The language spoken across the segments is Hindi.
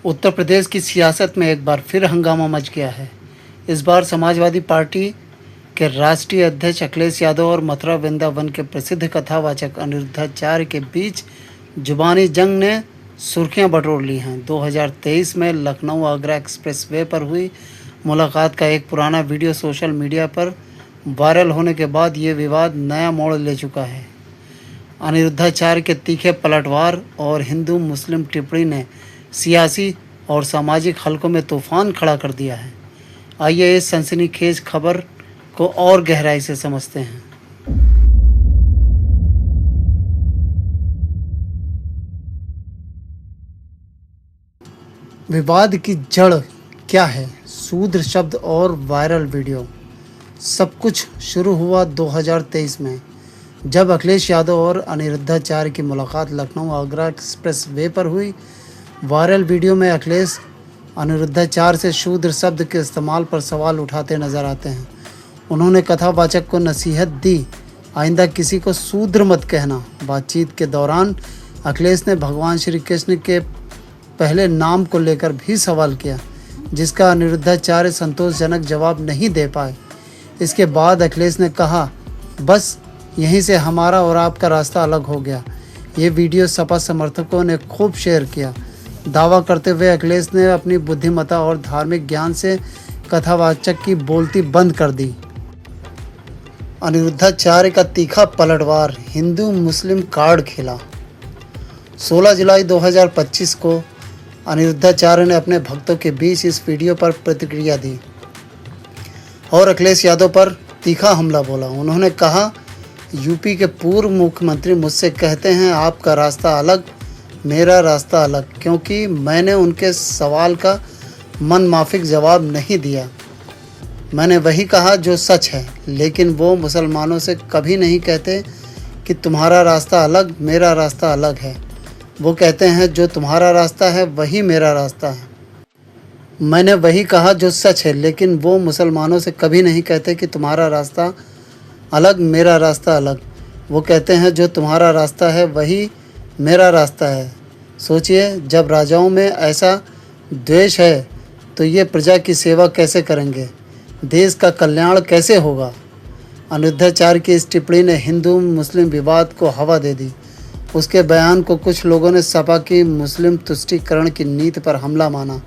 उत्तर प्रदेश की सियासत में एक बार फिर हंगामा मच गया है। इस बार समाजवादी पार्टी के राष्ट्रीय अध्यक्ष अखिलेश यादव और मथुरा वृंदावन के प्रसिद्ध कथावाचक अनिरुद्धाचार्य के बीच जुबानी जंग ने सुर्खियां बटोर ली हैं। 2023 में लखनऊ आगरा एक्सप्रेसवे पर हुई मुलाकात का एक पुराना वीडियो सोशल मीडिया पर वायरल होने के बाद ये विवाद नया मोड़ ले चुका है। अनिरुद्धाचार्य के तीखे पलटवार और हिंदू मुस्लिम टिप्पणी ने सियासी और सामाजिक हलकों में तूफान खड़ा कर दिया है। आइए इस सनसनीखेज खबर को और गहराई से समझते हैं। विवाद की जड़ क्या है? शूद्र शब्द और वायरल वीडियो। सब कुछ शुरू हुआ 2023 में, जब अखिलेश यादव और अनिरुद्धाचार्य की मुलाकात लखनऊ आगरा एक्सप्रेसवे पर हुई। वायरल वीडियो में अखिलेश अनिरुद्धाचार्य से शूद्र शब्द के इस्तेमाल पर सवाल उठाते नजर आते हैं। उन्होंने कथावाचक को नसीहत दी, आइंदा किसी को शूद्र मत कहना। बातचीत के दौरान अखिलेश ने भगवान श्री कृष्ण के पहले नाम को लेकर भी सवाल किया, जिसका अनिरुद्धाचार्य संतोषजनक जवाब नहीं दे पाए। इसके बाद अखिलेश ने कहा, बस यहीं से हमारा और आपका रास्ता अलग हो गया। ये वीडियो सपा समर्थकों ने खूब शेयर किया। दावा करते हुए अखिलेश ने अपनी बुद्धिमत्ता और धार्मिक ज्ञान से कथावाचक की बोलती बंद कर दी। अनिरुद्धाचार्य का तीखा पलटवार, हिंदू मुस्लिम कार्ड खेला। 16 जुलाई 2025 को अनिरुद्धाचार्य ने अपने भक्तों के बीच इस वीडियो पर प्रतिक्रिया दी और अखिलेश यादव पर तीखा हमला बोला। उन्होंने कहा, यूपी के पूर्व मुख्यमंत्री मुझसे कहते हैं आपका रास्ता अलग मेरा रास्ता अलग, क्योंकि मैंने उनके सवाल का मनमाफिक जवाब नहीं दिया। मैंने वही कहा जो सच है, लेकिन वो मुसलमानों से कभी नहीं कहते कि तुम्हारा रास्ता अलग मेरा रास्ता अलग है। वो कहते हैं जो तुम्हारा रास्ता है वही मेरा रास्ता है। मैंने वही कहा जो सच है, लेकिन वो मुसलमानों से कभी नहीं कहते कि तुम्हारा रास्ता अलग मेरा रास्ता अलग। वो कहते हैं जो तुम्हारा रास्ता है वही मेरा रास्ता है। सोचिए, जब राजाओं में ऐसा द्वेष है तो ये प्रजा की सेवा कैसे करेंगे, देश का कल्याण कैसे होगा। अनिरुद्धाचार्य की इस टिप्पणी ने हिंदू मुस्लिम विवाद को हवा दे दी। उसके बयान को कुछ लोगों ने सपा की मुस्लिम तुष्टीकरण की नीति पर हमला माना,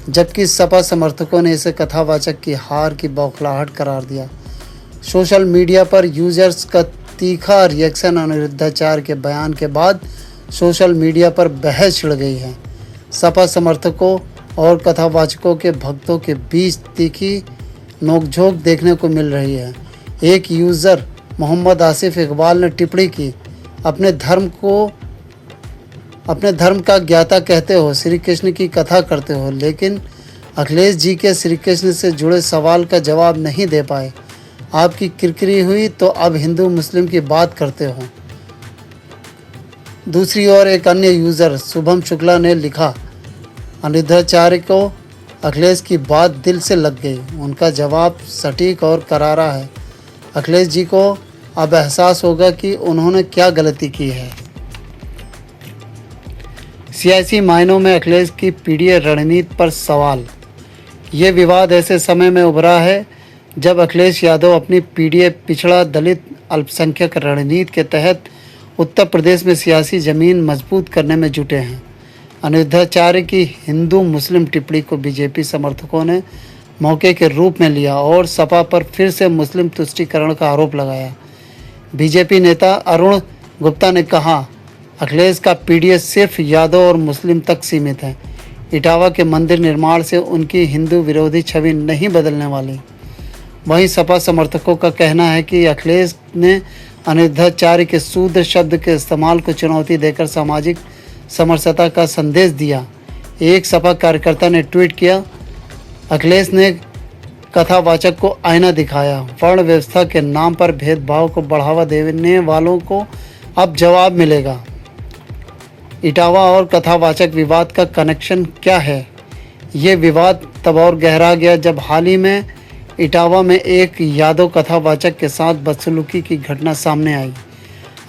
जबकि सपा समर्थकों ने इसे कथावाचक की हार की बौखलाहट करार दिया। सोशल मीडिया पर यूजर्स का तीखा रिएक्शन। अनिरुद्धाचार्य के बयान के बाद सोशल मीडिया पर बहस छिड़ गई है। सपा समर्थकों और कथावाचकों के भक्तों के बीच तीखी नोकझोंक देखने को मिल रही है। एक यूज़र मोहम्मद आसिफ इकबाल ने टिप्पणी की, अपने धर्म का ज्ञाता कहते हो, श्री कृष्ण की कथा करते हो, लेकिन अखिलेश जी के श्री कृष्ण से जुड़े सवाल का जवाब नहीं दे पाए। आपकी किरकिरी हुई तो अब हिंदू मुस्लिम की बात करते हो। दूसरी ओर एक अन्य यूज़र शुभम शुक्ला ने लिखा, अनिरुद्धाचार्य को अखिलेश की बात दिल से लग गई। उनका जवाब सटीक और करारा है। अखिलेश जी को अब एहसास होगा कि उन्होंने क्या गलती की है। सियासी मायनों में अखिलेश की पीडीए रणनीति पर सवाल। ये विवाद ऐसे समय में उभरा है जब अखिलेश यादव अपनी पीडीए पिछड़ा दलित अल्पसंख्यक रणनीति के तहत उत्तर प्रदेश में सियासी ज़मीन मजबूत करने में जुटे हैं। अनिरुद्धाचार्य की हिंदू मुस्लिम टिप्पणी को बीजेपी समर्थकों ने मौके के रूप में लिया और सपा पर फिर से मुस्लिम तुष्टीकरण का आरोप लगाया। बीजेपी नेता अरुण गुप्ता ने कहा, अखिलेश का पीडीए सिर्फ यादव और मुस्लिम तक सीमित है। इटावा के मंदिर निर्माण से उनकी हिंदू विरोधी छवि नहीं बदलने वाली। वहीं सपा समर्थकों का कहना है कि अखिलेश ने अनिरुद्धाचार्य के शूद्र शब्द के इस्तेमाल को चुनौती देकर सामाजिक समरसता का संदेश दिया। एक सपा कार्यकर्ता ने ट्वीट किया, अखिलेश ने कथावाचक को आईना दिखाया। वर्ण व्यवस्था के नाम पर भेदभाव को बढ़ावा देने वालों को अब जवाब मिलेगा। इटावा और कथावाचक विवाद का कनेक्शन क्या है? ये विवाद तब और गहरा गया जब हाल ही में इटावा में एक यादव कथावाचक के साथ बदसलूकी की घटना सामने आई।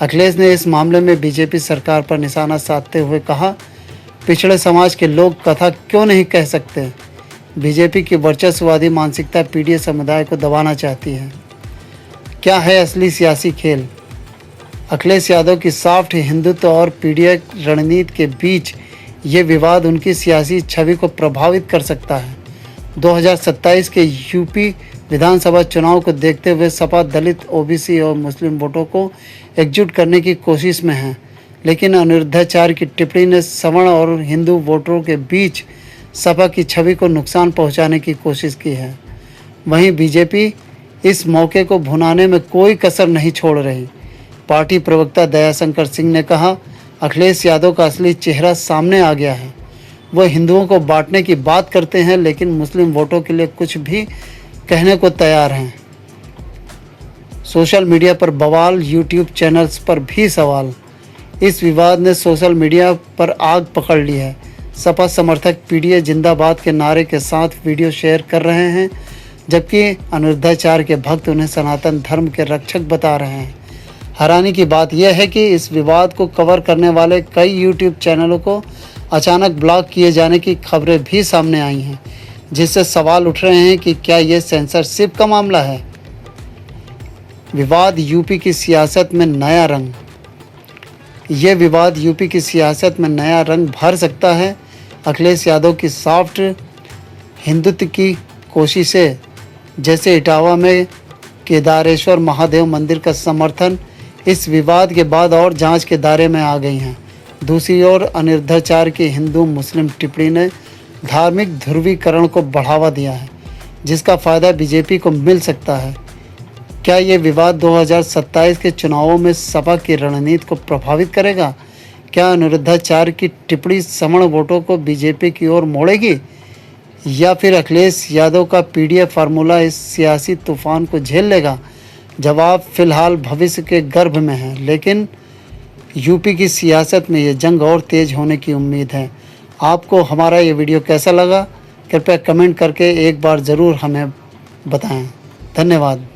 अखिलेश ने इस मामले में बीजेपी सरकार पर निशाना साधते हुए कहा, पिछड़े समाज के लोग कथा क्यों नहीं कह सकते? बीजेपी की वर्चस्ववादी मानसिकता पीडीए समुदाय को दबाना चाहती है। क्या है असली सियासी खेल? अखिलेश यादव की सॉफ्ट हिंदुत्व और पीडीए रणनीति के बीच ये विवाद उनकी सियासी छवि को प्रभावित कर सकता है। 2027 के यूपी विधानसभा चुनाव को देखते हुए सपा दलित, ओबीसी और मुस्लिम वोटों को एकजुट करने की कोशिश में है, लेकिन अनिरुद्धाचार्य की टिप्पणी ने सवर्ण और हिंदू वोटरों के बीच सपा की छवि को नुकसान पहुंचाने की कोशिश की है। वहीं बीजेपी इस मौके को भुनाने में कोई कसर नहीं छोड़ रही। पार्टी प्रवक्ता दयाशंकर सिंह ने कहा, अखिलेश यादव का असली चेहरा सामने आ गया है। वह हिंदुओं को बांटने की बात करते हैं, लेकिन मुस्लिम वोटों के लिए कुछ भी कहने को तैयार हैं। सोशल मीडिया पर बवाल, यूट्यूब चैनल्स पर भी सवाल। इस विवाद ने सोशल मीडिया पर आग पकड़ ली है। सपा समर्थक पीडीए जिंदाबाद के नारे के साथ वीडियो शेयर कर रहे हैं, जबकि अनिरुद्धाचार्य के भक्त उन्हें सनातन धर्म के रक्षक बता रहे हैं। हैरानी की बात यह है कि इस विवाद को कवर करने वाले कई यूट्यूब चैनलों को अचानक ब्लॉक किए जाने की खबरें भी सामने आई हैं, जिससे सवाल उठ रहे हैं कि क्या ये सेंसरशिप का मामला है? विवाद यूपी की सियासत में नया रंग। ये विवाद यूपी की सियासत में नया रंग भर सकता है। अखिलेश यादव की सॉफ्ट हिंदुत्व की कोशिशें, जैसे इटावा में केदारेश्वर महादेव मंदिर का समर्थन, इस विवाद के बाद और जांच के दायरे में आ गई हैं। दूसरी ओर अनिरुद्धाचार्य की हिंदू मुस्लिम टिप्पणी ने धार्मिक ध्रुवीकरण को बढ़ावा दिया है, जिसका फ़ायदा बीजेपी को मिल सकता है। क्या ये विवाद 2027 के चुनावों में सपा की रणनीति को प्रभावित करेगा? क्या अनिरुद्धाचार्य की टिप्पणी सवर्ण वोटों को बीजेपी की ओर मोड़ेगी, या फिर अखिलेश यादव का पीडीए फार्मूला इस सियासी तूफान को झेल लेगा? जवाब फिलहाल भविष्य के गर्भ में है, लेकिन यूपी की सियासत में ये जंग और तेज़ होने की उम्मीद है। आपको हमारा ये वीडियो कैसा लगा? कृपया कमेंट करके एक बार ज़रूर हमें बताएं। धन्यवाद।